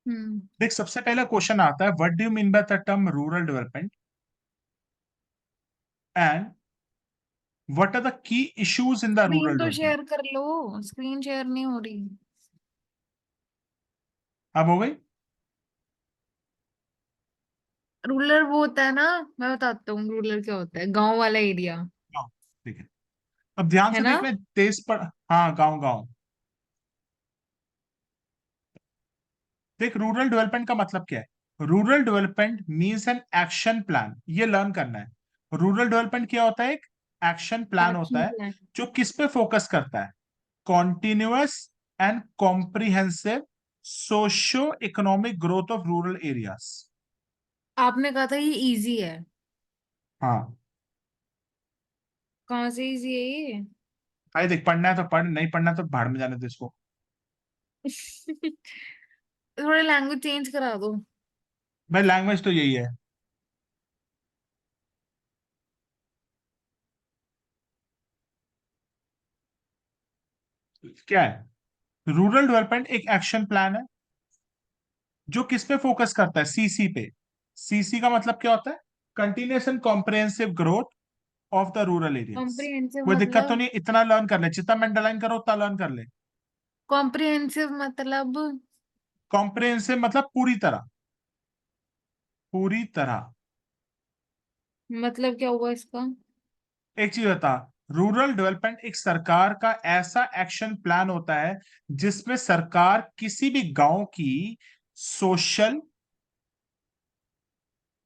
हम्म। देख, सबसे पहला क्वेश्चन आता है, what do you mean by the term rural development and what are the key issues in the screen rural तो development. Share कर लो। स्क्रीन शेयर नहीं हो रही। अब हो गई। रूरल वो होता है ना। मैं बताता हूँ रूरल क्या होता है, गांव वाला एरिया। हाँ, ठीक है। अब ध्यान है से ना। देख, मैं तेज पढ़। हाँ, गांव गांव। देख, रूरल डेवलपमेंट का मतलब क्या है। Rural development means an action plan, ये लर्न करना है। रूरल डेवलपमेंट क्या होता है? एक एक्शन प्लान होता एक्शन है प्लान। जो किस पे फोकस करता है। Continuous and comprehensive socio economic growth of rural areas. आपने कहा था ये इजी है। हाँ कहाँ से इजी है ये? भाई, देख, पढ़ना है तो पढ़, नहीं पढ़ना तो भाड़ में जाने दे इसको। थोड़ा लैंग्वेज चेंज करा दो। भाई, लैंग्वेज तो यही है। क्या है? रूरल डेवलपमेंट एक एक्शन प्लान है जो किस पे फोकस करता है? सीसी पे। सीसी का मतलब क्या होता है? Continuous and comprehensive growth of the rural areas. Comprehensive कोई दिक्कत तो मतलब? नहीं, इतना लर्न कर ले, जितना मैं अंडरलाइन करो उतना लर्न कर ले। कॉम्प्रिहेंसिव मतलब? कॉम्प्रिहेंसिव मतलब पूरी तरह, पूरी तरह। मतलब क्या हुआ इसका? एक चीज बता, रूरल डेवलपमेंट एक सरकार का ऐसा एक्शन प्लान होता है जिसमें सरकार किसी भी गांव की सोशल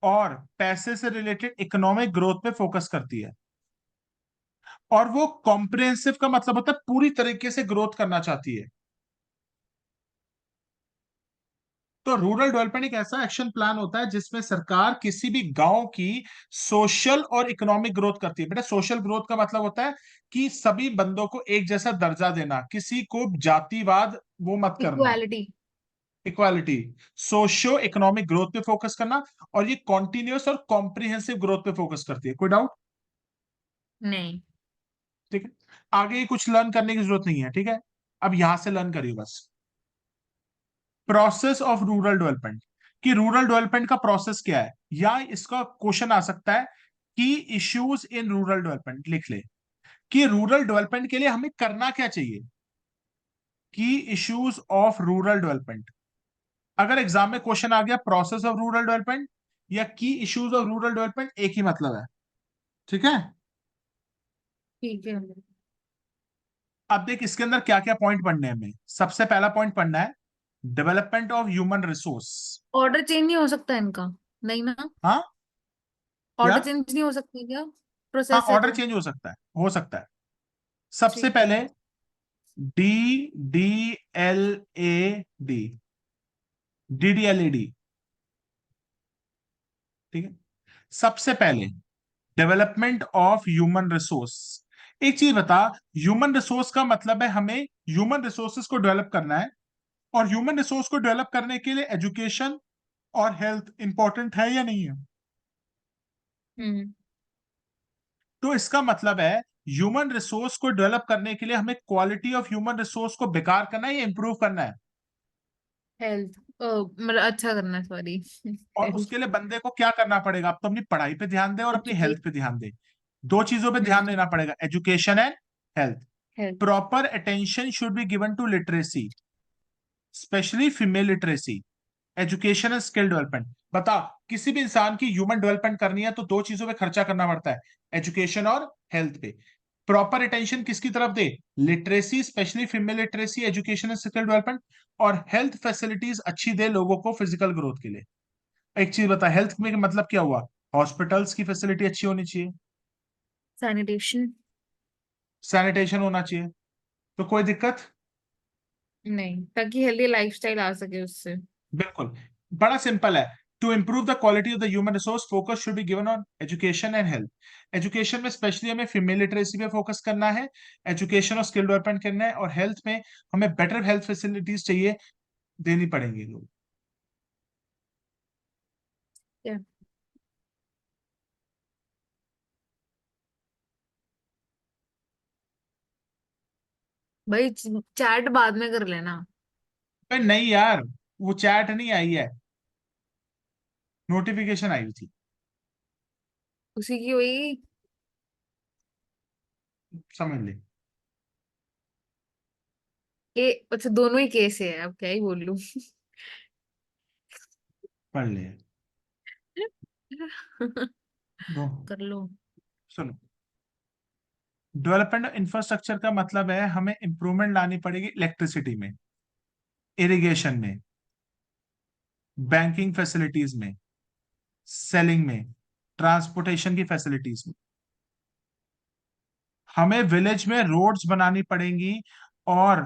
और पैसे से रिलेटेड इकोनॉमिक ग्रोथ पे फोकस करती है। और वो कॉम्प्रिहेंसिव का मतलब होता है पूरी तरीके से ग्रोथ करना चाहती है। तो रूरल डेवलपमेंट एक ऐसा एक्शन प्लान होता है जिसमें सरकार किसी भी गांव की सोशल और इकोनॉमिक ग्रोथ करती है। बेटा, सोशल ग्रोथ का मतलब होता है कि सभी बंदों को एक जैसा दर्जा देना, किसी को जातिवाद वो मत करना। Equality. Equality. Socio economic growth पे फोकस करना। और ये कॉन्टिन्यूस और कॉम्प्रिहेंसिव ग्रोथ पे फोकस करती है। कोई डाउट? नहीं। ठीक है। आगे कुछ लर्न करने की जरूरत नहीं है, ठीक है। अब यहां से लर्न करिए बस। प्रोसेस ऑफ रूरल डेवलपमेंट, कि रूरल डेवलपमेंट का प्रोसेस क्या है, या इसका क्वेश्चन आ सकता है कि इश्यूज इन रूरल डेवलपमेंट लिख ले, कि रूरल डेवलपमेंट के लिए हमें करना क्या चाहिए। की इश्यूज ऑफ रूरल डेवलपमेंट। अगर एग्जाम में क्वेश्चन आ गया प्रोसेस ऑफ रूरल डेवलपमेंट या की इश्यूज ऑफ रूरल डेवलपमेंट, एक ही मतलब है। ठीक है। ठीक है। अब देख, इसके अंदर क्या क्या पॉइंट पढ़ने हैं हमें। सबसे पहला पॉइंट पढ़ना है development of human resource. Order change नहीं हो सकता इनका? नहीं ना? हाँ, क्या? ऑर्डर चेंज नहीं हो सकता क्या? हाँ, प्रोसेस है ऑर्डर तो। चेंज हो सकता है, हो सकता है। सबसे ठीक है। पहले D, D L A D, D D L A D. ठीक है। सबसे पहले डेवलपमेंट ऑफ ह्यूमन रिसोर्स। एक चीज बता, ह्यूमन रिसोर्स का मतलब है हमें ह्यूमन रिसोर्सेज को डेवलप करना है। और ह्यूमन रिसोर्स को डेवलप करने के लिए एजुकेशन और हेल्थ इंपॉर्टेंट है या नहीं है? हम्म। तो इसका मतलब है ह्यूमन रिसोर्स को डेवलप करने के लिए हमें क्वालिटी ऑफ ह्यूमन रिसोर्स को बेकार करना है या इंप्रूव करना है? हेल्थ। मतलब अच्छा करना, सॉरी। और हेल्थ। उसके लिए बंदे को क्या करना पड़ेगा? अब तो अपनी पढ़ाई पे ध्यान दे और अपनी हेल्थ एजुकेट। पे ध्यान दे। दो चीजों पे ध्यान देना पड़ेगा, education and health. Health. Proper attention should be given to literacy, specially female literacy, education and skill development. बता, किसी भी इंसान की ह्यूमन डेवलपमेंट करनी है तो दो चीजों पे खर्चा करना पड़ता है, एजुकेशन और हेल्थ पे। प्रॉपर अटेंशन किसकी तरफ दे? Literacy, specially female literacy, education and skill development. और हेल्थ फैसिलिटीज अच्छी दे लोगों को फिजिकल ग्रोथ के लिए। एक चीज बता, हेल्थ में मतलब क्या हुआ? हॉस्पिटल्स की फैसिलिटी अच्छी होनी चाहिए, सैनिटेशन। सैनिटेशन होना चाहिए। तो कोई दिक्कत? नहीं, ताकि हेल्दी लाइफस्टाइल आ सके उससे। बिल्कुल। बड़ा सिंपल है। To improve the quality of the human resource, focus should be given on education and health. Education में स्पेशली हमें फीमेल लिटरेसी पे फोकस करना है, एजुकेशन और स्किल डेवलपमेंट करना है, और हेल्थ में हमें बेटर हेल्थ फैसिलिटीज चाहिए, देनी पड़ेंगी लोग। क्या? भाई चैट बाद में कर लेना। नहीं यार, वो चैट नहीं आई है, नोटिफिकेशन आई हुई थी। उसी की हुई। समझ ले। के अच्छा, दोनों ही केस है, अब क्या ही बोल लूं। पढ़ ले। दो। कर लो। सुनो, डेवलपमेंट इंफ्रास्ट्रक्चर का मतलब है हमें इंप्रूवमेंट लानी पड़ेगी इलेक्ट्रिसिटी में, इरिगेशन में, बैंकिंग फैसिलिटीज में, सेलिंग में, ट्रांसपोर्टेशन की फैसिलिटीज में। हमें विलेज में रोड्स बनानी पड़ेंगी और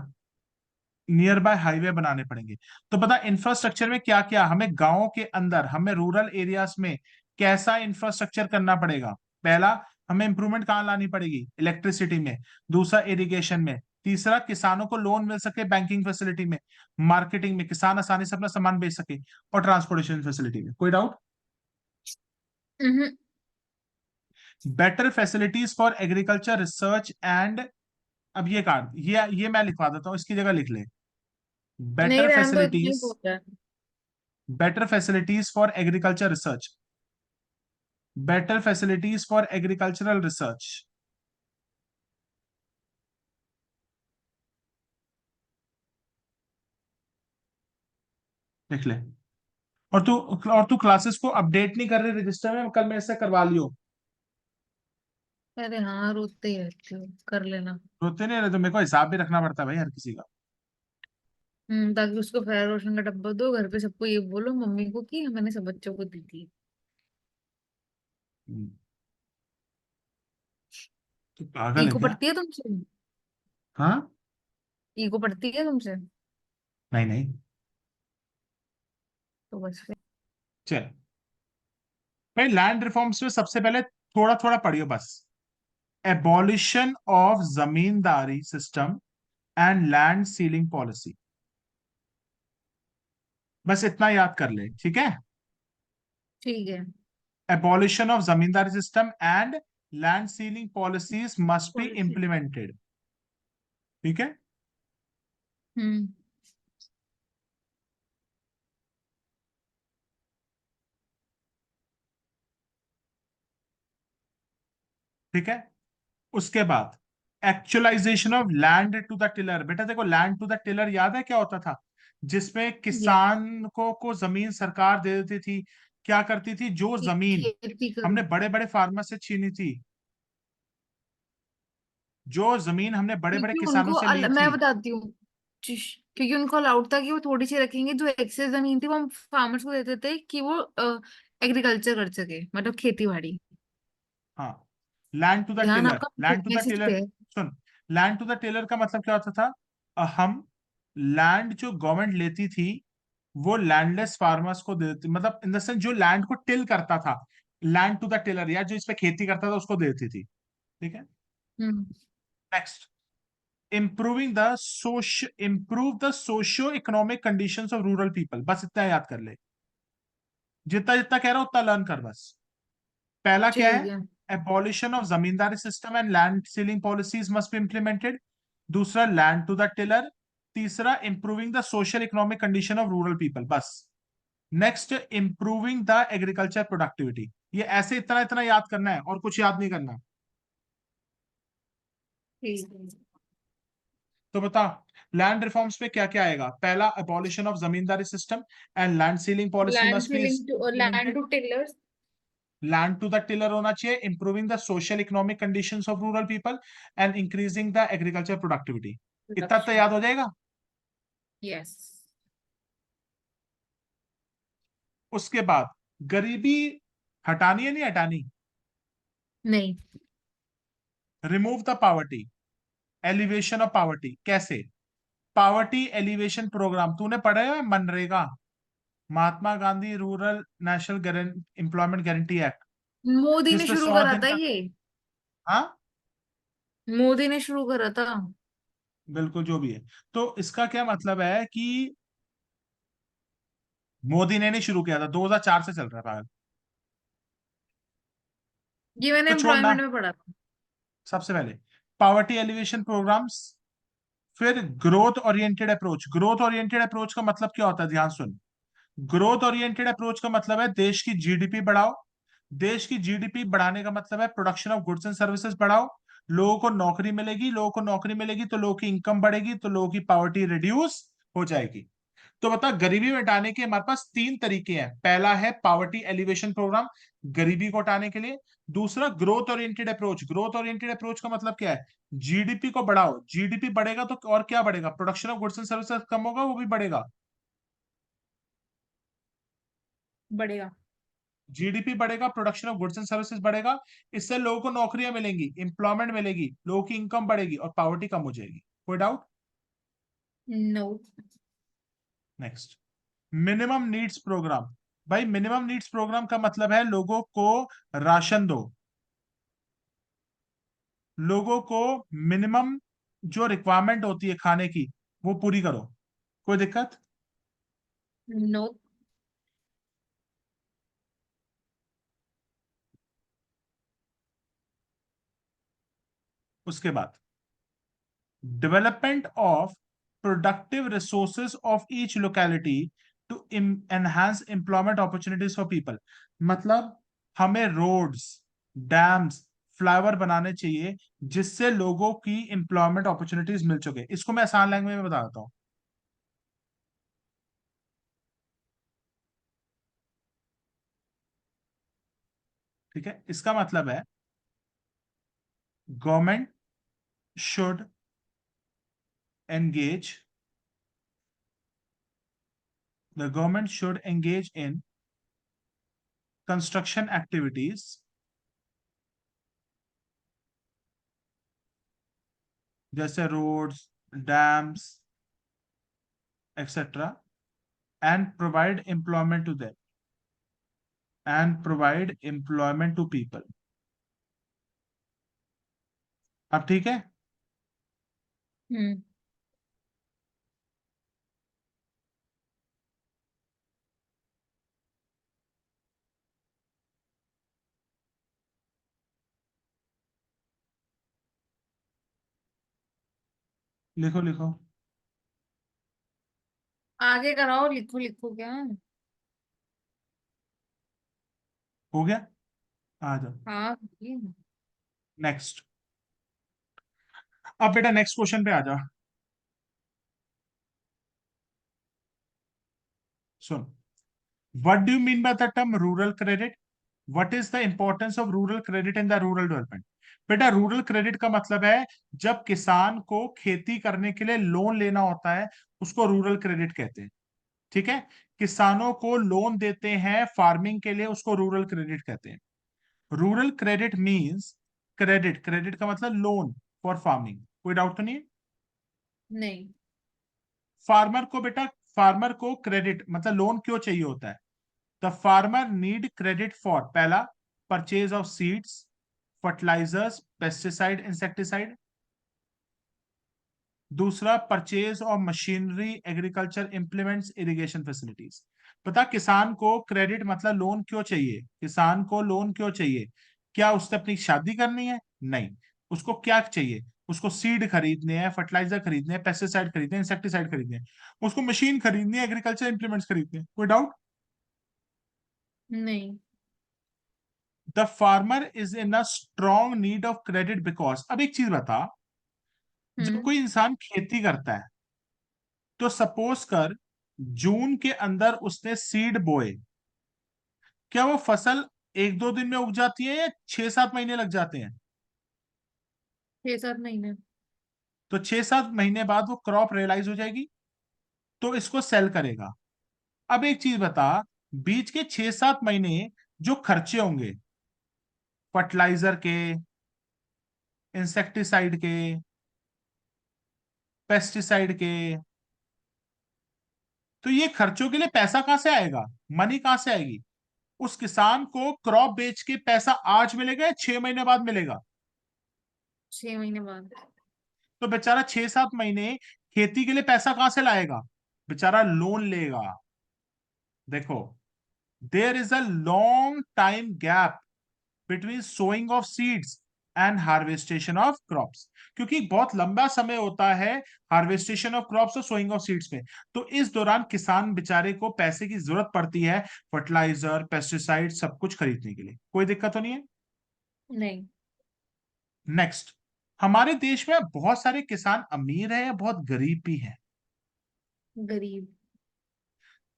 नियर बाय हाईवे बनाने पड़ेंगे। तो पता इंफ्रास्ट्रक्चर में क्या क्या हमें गांवों के अंदर, हमें रूरल एरियाज में कैसा इंफ्रास्ट्रक्चर करना पड़ेगा। पहला, हमें इंप्रूवमेंट कहाँ लानी पड़ेगी, इलेक्ट्रिसिटी में। दूसरा, इरिगेशन में। तीसरा, किसानों को लोन मिल सके बैंकिंग फैसिलिटी में, मार्केटिंग में, किसान आसानी से अपना सामान बेच सके, और ट्रांसपोर्टेशन फैसिलिटी में। कोई doubt? Hmm. Better facilities for agriculture research and, अब ये कार्ड, ये मैं लिखवा देता हूँ, इसकी जगह लिख ले। नहीं, बेटर रहने दो, इतना ही फैसिलिटीज, बहुत है। better facilities for agriculture research, better facilities for agricultural research। लिख ले। और तू क्लासेस को अपडेट नहीं कर रही रजिस्टर में, कल मेरे से करवा लियो। अरे हाँ, रोते ही रहती हूँ, कर लेना। रोते नहीं रहे तो मेरे को हिसाब भी रखना पड़ता है भाई हर किसी का। ताकि उसको फेयर रोशन का डब्बा दो, घर पे सबको ये बोलो मम्मी को कि मैंने सब बच्चों को दी थी। हम्म, तू पागल है ईको क्या? पड़ती है तुमसे? हाँ। ईको पड़ती है तुमसे? नहीं नहीं। तो बस फिर। चल भाई, लैंड रिफॉर्म्स में सबसे पहले थोड़ा थोड़ा पढ़ियो बस। Abolition of zamindari system and land ceiling policy, बस इतना याद कर ले, ठीक है। ठीक है। Abolition of zamindari system and land sealing policies must be policy. implemented। ठीक है। हम्म। ठीक है। उसके बाद actualization of land to the tiller. बेटा देखो, लैंड टू द टिलर याद है क्या होता था? जिसमें यस। किसान को जमीन सरकार दे देती थी। क्या करती थी, जो जमीन खेती करो। हमने बड़े बड़े फार्मर से छीनी थी, जो जमीन हमने बड़े बड़े क्योंकि किसानों से ली मैं थी। बताती हूँ। क्योंकि उनको अलाउड था कि वो थोड़ी सी रखेंगे, जो एक्सेस जमीन थी वो हम फार्मर्स को देते थे कि वो एग्रीकल्चर कर सके, मतलब खेती बाड़ी। हाँ, लैंड टू द ध्यान टिलर, आपका land to the message tiller. पे है। सुन, लैंड टू द टिलर का मतलब क्या होता था? हम लैंड जो गवर्नमेंट लेती थी वो लैंडलेस फार्मर्स को दे देती, मतलब इन द सेंस जो लैंड को टिल करता था, लैंड टू द टिलर, या जो इस पे खेती करता था उसको दे देती थी। ठीक है। हम्म। Next, improve the socio economic conditions of rural people, बस इतना याद कर ले। जितना जितना कह रहा हूं उतना लर्न कर बस। पहला क्या है? ठीक है। Abolition of zamindari system and land ceiling policies must be implemented. दूसरा, लैंड टू द टिलर। तीसरा, improving the social economic condition of rural people, बस। Next, improving the agriculture productivity. ये ऐसे इतना इतना याद करना है और कुछ याद नहीं करना। ठीक है। तो बता, लैंड रिफॉर्म्स में क्या क्या आएगा? पहला, abolition of zamindari system and land ceiling policy land must be ceiling to land implemented. To tillers. Land to the tiller होना चाहिए, improving the social economic conditions of rural people and increasing the agriculture productivity. इतना तो याद हो जाएगा। Yes. उसके बाद, गरीबी हटानी है नहीं हटानी? नहीं। Remove the poverty, alleviation of poverty. कैसे? पावर्टी एलिवेशन प्रोग्राम तूने पढ़ा है, MNREGA, Mahatma Gandhi rural national employment guarantee act, Modi ने जिसपे शुरू 100 करा दिन था का। ये। हाँ, मोदी ने शुरू करा था। बिल्कुल, जो भी है। तो इसका क्या मतलब है कि मोदी ने नहीं शुरू किया था, 2004 से चल रहा है पागल। ये मैंने तो छोड़ना, एम्प्लॉयमेंट में पढ़ा था। सबसे पहले पावर्टी एलिवेशन प्रोग्राम्स, फिर growth oriented approach. Growth oriented approach का मतलब क्या होता है, ध्यान सुन। ग्रोथ ओरिएंटेड अप्रोच का मतलब है देश की जीडीपी बढ़ाओ। देश की जीडीपी बढ़ाने का मतलब है production of goods and services बढ़ाओ। लोगों को नौकरी मिलेगी, लोगों को नौकरी मिलेगी तो लोगों की इनकम बढ़ेगी, तो लोगों की पॉवर्टी रिड्यूस हो जाएगी। तो बता, गरीबी मिटाने के हमारे पास तीन तरीके हैं। पहला है पावर्टी एलिवेशन प्रोग्राम, गरीबी को हटाने के लिए। दूसरा growth oriented approach. Growth oriented approach का मतलब क्या है, जीडीपी को बढ़ाओ। जीडीपी बढ़ेगा तो और क्या बढ़ेगा, production of goods and services कम होगा, वो भी बढ़ेगा। बढ़ेगा। जीडीपी बढ़ेगा, production of goods and services बढ़ेगा। इससे लोगों को नौकरियां मिलेंगी, इंप्लॉयमेंट मिलेगी, लोगों की इनकम बढ़ेगी और पॉवर्टी कम हो जाएगी। कोई doubt? No. Next, minimum needs programme. भाई मिनिमम नीड्स प्रोग्राम का मतलब है लोगों को राशन दो, लोगों को मिनिमम जो रिक्वायरमेंट होती है खाने की वो पूरी करो। कोई दिक्कत? नो। उसके बाद development of productive resources of each locality to enhance employment opportunities for people. मतलब हमें रोड्स, डैम्स, फ्लाईओवर बनाने चाहिए जिससे लोगों की एम्प्लॉयमेंट अपॉर्चुनिटीज मिल सके। इसको मैं आसान लैंग्वेज में बताता हूँ। ठीक है, इसका मतलब है government should engage the government should engage in construction activities जैसे roads, dams etc and provide employment to them and provide employment to people। अब ठीक है? हम्म। लिखो लिखो। आगे कराओ, लिखो लिखो क्या। हो गया? आ जाओ। हाँ। नेक्स्ट। अब बेटा नेक्स्ट क्वेश्चन पे आ जा। सुन, what do you mean by the term rural credit? What is the importance of rural credit in the rural development? बेटा रूरल क्रेडिट का मतलब है जब किसान को खेती करने के लिए लोन लेना होता है, उसको रूरल क्रेडिट कहते हैं। ठीक है, किसानों को लोन देते हैं फार्मिंग के लिए, उसको रूरल क्रेडिट कहते हैं। Rural credit means credit, credit का मतलब लोन फॉर फार्मिंग। कोई डाउट तो नहीं है? नहीं। फार्मर को बेटा, फार्मर को क्रेडिट मतलब लोन क्यों चाहिए होता है? The farmer need credit for, पहला purchase of seeds, fertilisers, pesticide, insecticide. दूसरा purchase of machinery, agriculture implements, irrigation facilities. पता किसान को क्रेडिट मतलब लोन क्यों चाहिए? किसान को लोन क्यों चाहिए? क्या उसने अपनी शादी करनी है? नहीं। उसको क्या चाहिए? उसको सीड खरीदने हैं, फर्टिलाइजर खरीदने हैं, पेस्टिसाइड खरीदने हैं, इंसेक्टिसाइड खरीदने हैं, उसको मशीन खरीदनी है, एग्रीकल्चर इंप्लीमेंट्स खरीदने हैं। कोई डाउट? नहीं। The farmer is in a strong need of credit because, अब एक चीज बता, जब हम्म। कोई इंसान खेती करता है तो सपोज कर जून के अंदर उसने सीड बोए, क्या वो फसल एक दो दिन में उग जाती है या 6-7 महीने लग जाते हैं? 6-7 महीने। तो 6-7 महीने बाद वो क्रॉप रियलाइज हो जाएगी, तो इसको सेल करेगा। अब एक चीज बता, बीच के 6-7 महीने जो खर्चे होंगे फर्टिलाइजर के, इंसेक्टिसाइड के, पेस्टिसाइड के, तो ये खर्चों के लिए पैसा कहां से आएगा? मनी कहां से आएगी? उस किसान को क्रॉप बेच के पैसा आज मिलेगा या 6 महीने बाद मिलेगा? 6 महीने बाद। तो बेचारा 6-7 महीने खेती के लिए पैसा कहां से लाएगा? बेचारा लोन लेगा। देखो, there is a long time gap between sowing of seeds and harvestation of crops, क्योंकि बहुत लंबा समय होता है हार्वेस्टेशन ऑफ क्रॉप्स और सोइंग ऑफ सीड्स में। तो इस दौरान किसान बेचारे को पैसे की जरूरत पड़ती है फर्टिलाइजर, पेस्टिसाइड, सब कुछ खरीदने के लिए। कोई दिक्कत तो नहीं है? नहीं। नेक्स्ट, हमारे देश में बहुत सारे किसान अमीर हैं या बहुत गरीब भी हैं? गरीब।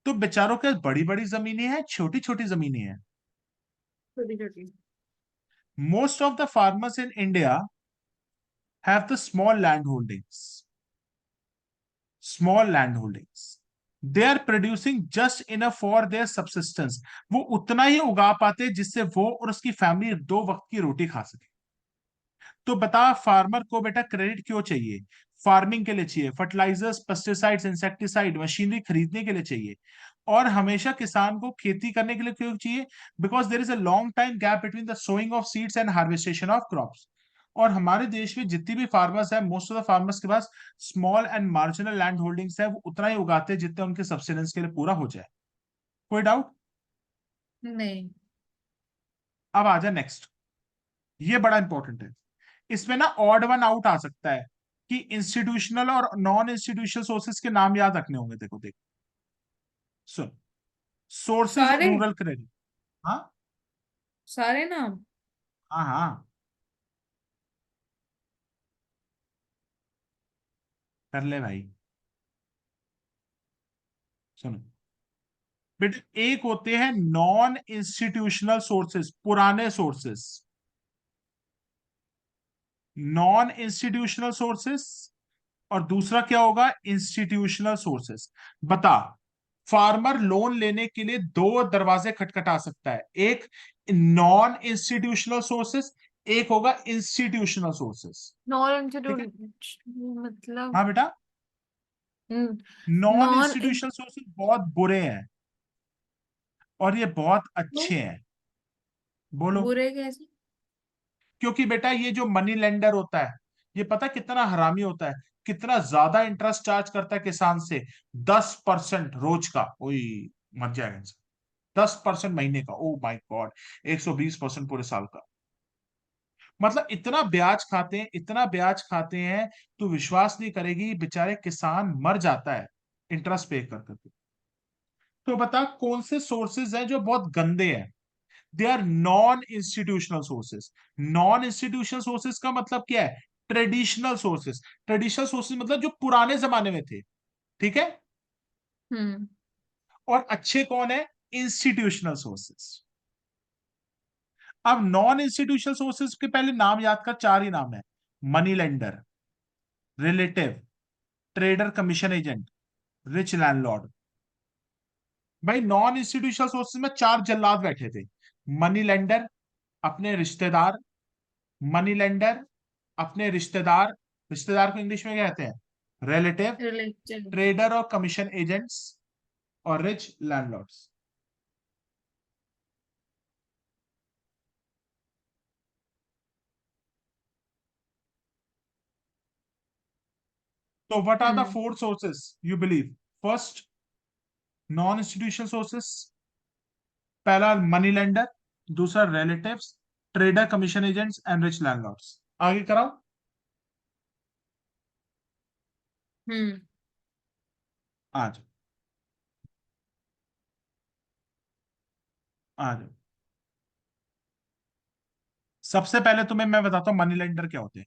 तो बेचारों के बड़ी बड़ी जमीनें हैं, छोटी छोटी जमीनें हैं? छोटी छोटी। Most of the farmers in India have the small land holdings. They are producing just enough for their subsistence. वो उतना ही उगा पाते जिससे वो और उसकी फैमिली दो वक्त की रोटी खा सके। तो बता, फार्मर को बेटा क्रेडिट क्यों चाहिए? फार्मिंग के लिए चाहिए, फर्टिलाइजर्स, पेस्टिसाइड्स, इंसेक्टिसाइड, मशीनरी खरीदने के लिए चाहिए। और हमेशा किसान को खेती करने के लिए क्यों चाहिए? Because there is a long time gap between the sowing of seeds and harvestation of crops. और हमारे देश में जितनी भी फार्मर्स है, मोस्ट ऑफ द फार्मर्स के पास small and marginal land holdings है। वो उतना ही उगाते हैं जितने उनके सब्सिडेंस के लिए पूरा हो जाए। कोई डाउट? नहीं। अब आ जाए नेक्स्ट। ये बड़ा इंपॉर्टेंट है। इसमें ना ऑड वन आउट आ सकता है कि इंस्टीट्यूशनल और नॉन इंस्टीट्यूशनल सोर्सेज के नाम याद रखने होंगे। देखो देखो, सुन। सोर्सेज सारे। Rural credit. हाँ सारे नाम। हाँ हाँ, कर ले भाई। सुनो बेटे, एक होते हैं नॉन इंस्टीट्यूशनल सोर्सेज, पुराने सोर्सेस, नॉन इंस्टीट्यूशनल सोर्सेस। और दूसरा क्या होगा? Institutional sources. बता, फार्मर लोन लेने के लिए दो दरवाजे खटखटा सकता है। एक नॉन इंस्टीट्यूशनल सोर्सेस, एक होगा इंस्टीट्यूशनल सोर्सेस। नॉन ठीक है? इंस्टीट्यूट मतलब। हाँ बेटा, नॉन नॉन। इंस्टीट्यूशनल सोर्सेस बहुत बुरे हैं और ये बहुत अच्छे हैं। बोलो। बुरे कैसे? क्योंकि बेटा ये जो मनी लेंडर होता है, ये पता कितना हरामी होता है, कितना ज्यादा इंटरेस्ट चार्ज करता है किसान से। 10% रोज का, ओई मर जाएगा इंसान। 10% महीने का, ओ माय गॉड। 120% पूरे साल का। मतलब इतना ब्याज खाते हैं, इतना ब्याज खाते हैं, तो विश्वास नहीं करेगी, बेचारे किसान मर जाता है इंटरेस्ट पे कर करके। तो बता, कौन से सोर्सेज हैं जो बहुत गंदे हैं? They are non institutional sources. Non institutional sources का मतलब क्या है? Traditional sources. ट्रेडिशनल सोर्सेज मतलब जो पुराने जमाने में थे। ठीक है? हम्म। और अच्छे कौन है? Institutional sources. अब नॉन इंस्टीट्यूशनल सोर्सेज के पहले नाम याद कर, चार ही नाम है। Money lender, relative, trader, commission agent, rich landlord. भाई नॉन इंस्टीट्यूशनल सोर्सेज में चार जल्लाद बैठे थे। मनी लेंडर, अपने रिश्तेदार। मनी लेंडर, अपने रिश्तेदार। रिश्तेदार को इंग्लिश में क्या कहते हैं? रिलेटिव। रिलेटिव। ट्रेडर और कमीशन एजेंट्स। और रिच लैंडलॉर्ड्स। तो what are the hmm. Four sources you believe? First, non institutional sources. पहला मनी लेंडर, दूसरा relatives, trader, commission agents and rich landlords. आगे कराओ। हम्म। आज आज सबसे पहले तुम्हें मैं बताता हूँ मनी लेंडर क्या होते हैं।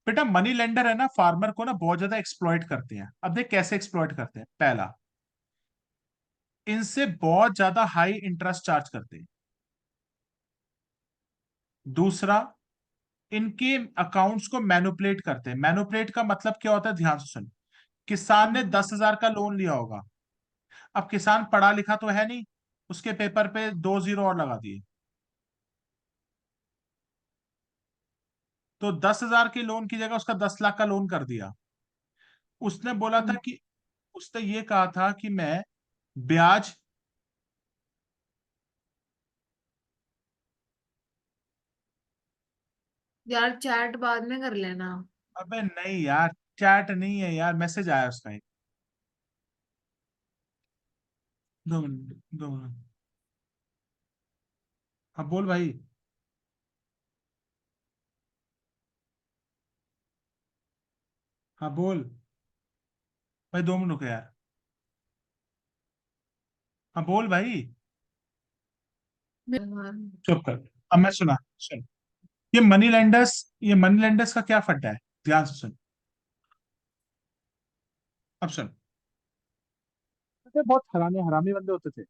बेटा मनी लेंडर है ना, फार्मर को ना बहुत ज्यादा एक्सप्लॉइट करते हैं। अब देख कैसे एक्सप्लॉइट करते हैं। पहला, इनसे बहुत ज्यादा हाई इंटरेस्ट चार्ज करते हैं। दूसरा, इनके अकाउंट्स को मैनुपुलेट करते हैं। मैनुपुलेट का मतलब क्या होता है? ध्यान से सुन। किसान ने 10,000 का लोन लिया होगा। अब किसान पढ़ा लिखा तो है नहीं, उसके पेपर पे 2 जीरो और लगा दिए। तो 10,000 के लोन की जगह उसका 10 लाख का लोन कर दिया। उसने बोला था हम्म। कि, उसने ये कहा था कि मैं ब्याज। यार चैट बाद में कर लेना। अबे नहीं यार, चैट नहीं है यार, मैसेज आया उसका एक। 2 मिनट, 2 मिनट। हाँ बोल भाई। हाँ बोल भाई, 2 मिनट रुको यार। हाँ बोल भाई। हाँ। चुप कर। अब मैं सुना सुन। ये मनी लेंडर्स का क्या फंडा है? ध्यान से सुन। अब सुन। बहुत हरामी हरामी बंदे होते थे।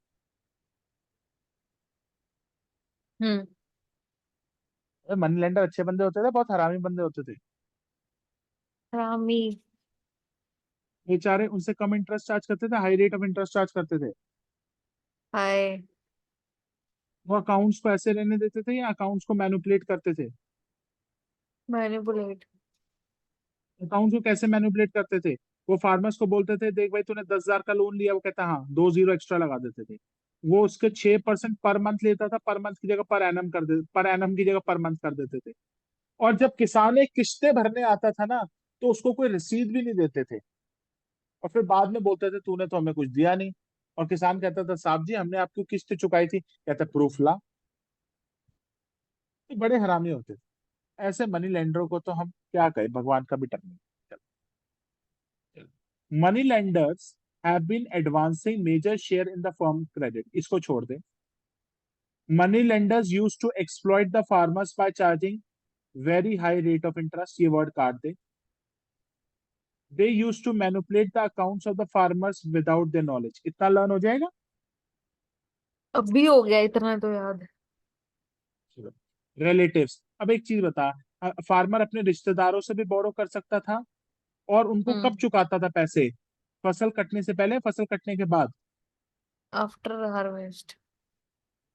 हम्म। मनी लेंडर अच्छे बंदे होते थे, बहुत हरामी बंदे होते थे। रामी। बेचारे उनसे कम इंटरेस्ट चार्ज करते थे, high rate of interest charge करते थे। हाय। वो अकाउंट्स को ऐसे रहने देते थे या अकाउंट्स को मैनिपुलेट करते थे? मैनिपुलेट। अकाउंट्स को कैसे मैनिपुलेट करते थे? वो फार्मर्स को बोलते थे, देख भाई तूने 10,000 का लोन लिया, वो कहता हाँ, 2 जीरो एक्स्ट्रा लगा देते थे। वो उसके 6% पर मंथ लेता था, पर मंथ की जगह पर एनम की जगह पर मंथ कर देते थे। और जब किसान एक किस्तें भरने आता था ना, तो उसको कोई रसीद भी नहीं देते थे। और फिर बाद में बोलते थे तूने तो हमें कुछ दिया नहीं। और किसान कहता था साहब जी, हमने आपकी किस्त चुकाई थी। कहता प्रूफ ला। ये बड़े हरामी होते थे। ऐसे मनी लेंडरों को तो हम क्या कहें, भगवान का भी डर नहीं। Money lenders have been advancing major share in the farm credit, इसको छोड़ दे। Money lenders use to exploit the farmers by charging very high rate of interest, ये वर्ड काट दे। They use to manipulate the accounts of the farmers without their knowledge, इतना learn हो जाएगा। अब भी हो गया इतना तो याद। रिलेटिव्स, अब एक चीज बता। फार्मर अपने रिश्तेदारों से भी बोरो कर सकता था, और उनको कब हम्म। चुकाता था पैसे? फसल कटने से पहले, फसल कटने के बाद? After harvest.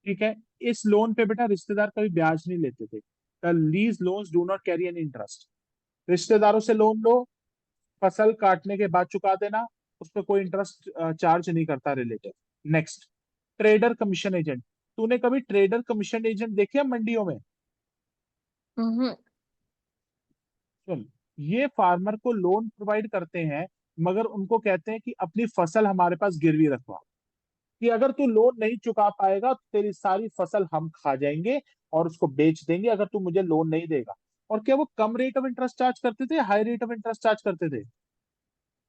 ठीक है। इस लोन पे बेटा रिश्तेदार कभी ब्याज नहीं लेते थे। The lease loans do not carry any interest. रिश्तेदारों से लोन लो, फसल काटने के बाद चुका देना, उस पर कोई इंटरेस्ट चार्ज नहीं करता relative. Next, trader commission agent. तूने कभी ट्रेडर कमीशन एजेंट देखे हैं मंडियों में? हम्म। सुन, ये फार्मर को लोन प्रोवाइड करते हैं, मगर उनको कहते हैं कि अपनी फसल हमारे पास गिरवी रखवा, कि अगर तू लोन नहीं चुका पाएगा तो तेरी सारी फसल हम खा जाएंगे और उसको बेच देंगे, अगर तू मुझे लोन नहीं देगा। और क्या वो कम रेट ऑफ इंटरेस्ट चार्ज करते थे, high rate of interest charge करते थे?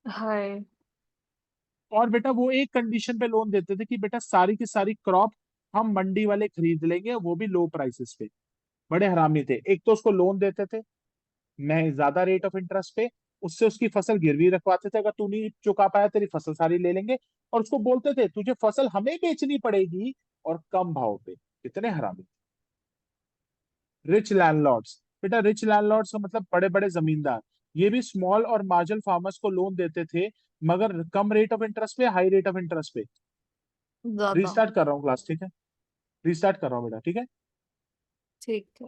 हाय। और बेटा वो एक कंडीशन पे लोन देते थे कि बेटा सारी की सारी क्रॉप हम मंडी वाले खरीद लेंगे, वो भी लो प्राइसेस पे। बड़े हरामी थे। एक तो उसको लोन देते थे मैं ज्यादा रेट ऑफ इंटरेस्ट पे, उससे उसकी फसल गिरवी रखवाते थे, अगर तू नहीं चुका पाया तेरी फसल सारी ले लेंगे। और उसको बोलते थे तुझे फसल हमें बेचनी पड़ेगी, और कम भाव पे। कितने हरामी। रिच लैंडलॉर्ड्स, बेटा रिच लैंडलॉर्ड्स का मतलब बड़े बड़े जमींदार। ये भी स्मॉल और मार्जिनल फार्मर्स को लोन देते थे, मगर कम रेट ऑफ इंटरेस्ट पे, हाई रेट ऑफ इंटरेस्ट पे। ज्यादा। रीस्टार्ट कर रहा हूँ क्लास, ठीक है? रीस्टार्ट कर रहा हूँ बेटा, ठीक है? ठीक है।